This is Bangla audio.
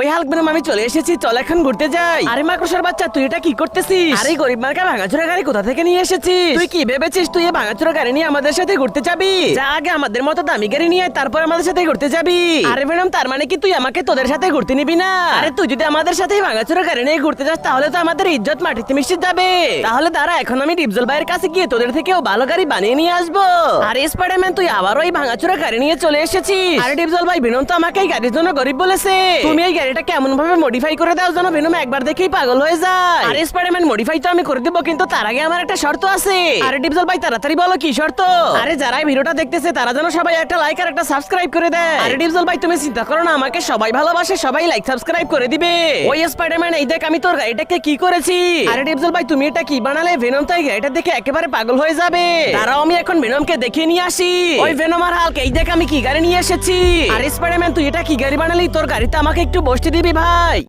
ওই হাল্ক বেনম আমি চলে এসেছি, চল এখন ঘুরতে যাই। আরে মাকড়সার বাচ্চা, তুই এটা কি করতেছিস? আরে গরিব মার্কা ভাঙাচোরা গাড়ি কোথা থেকে নিয়ে এসেছিস? তুই কি ভেবেছিস তুই এই ভাঙাচোরা গাড়ি নিয়ে আমাদের সাথে ঘুরতে যাবি? যা আগে আমাদের মতো দামি গাড়ি নিয়ে তারপর আমাদের সাথে ঘুরতে যাবি। আরে বেনম, তার মানে কি তুই আমাকে তোদের সাথে ঘুরতে নিবি না? আরে তুই যদি আমাদের সাথে ভাঙাচোরা গাড়ি নিয়ে ঘুরতে যাস তাহলে তো আমাদের ইজ্জত মাটিতে মিশে যাবে। তাহলে দাঁড়া, এখন আমি ডিপজল ভাইয়ের কাছে গিয়ে তোদের থেকেও ভালো গাড়ি বানিয়ে নিয়ে আসবো। আরে স্পাইডারম্যান, তুই আবারও এই ভাঙাচোরা গাড়ি নিয়ে চলে এসেছিস। আরে ডিপজল ভাই, বেনম তো আমাকে এই গাড়ির জন্য গরিব বলেছে। তুমি এই গাড়িটা কেমন ভাবে মডিফাই করে দাও যেন বেনম একবার দেখেই পাগল হয়ে যায়। আরে স্পাইডারম্যান, মডিফাই তো আমি করে দেবো, কিন্তু তার আগে আমার একটা শর্ত আছে। আরে ডিপজল ভাই, তাড়াতাড়ি বলো কি শর্ত? আরে যারা এই ভিডিওটা দেখতেছে তারা যেন সবাই একটা লাইক আর একটা সাবস্ক্রাইব করে দেয়। আরে ডিপজল ভাই, তুমি চিন্তা করো না, আমাকে সবাই ভালোবাসে, সবাই লাইক সাবস্ক্রাইব করে দিবে। ওই স্পাইডারম্যান, এই দেখ আমি তোর গাড়িটাকে কি করেছি। আরে ডিপজল ভাই, তুমি এটা কি বানালে? ভেনম তো এই গাড়িটা দেখে একেবারে পাগল হয়ে যাবে। দাঁড়াও, আমি এখন ভেনমকে দেখিয়ে নিয়ে আসি। ওই ভেনম আর হাল্ক, এই দেখ আমি কি গাড়ি নিয়ে এসেছি। আরে স্পাইডারম্যান, তুই এটা কি গাড়ি বানালি? তোর গাড়িতে আমাকে একটু বসতে দিবি ভাই।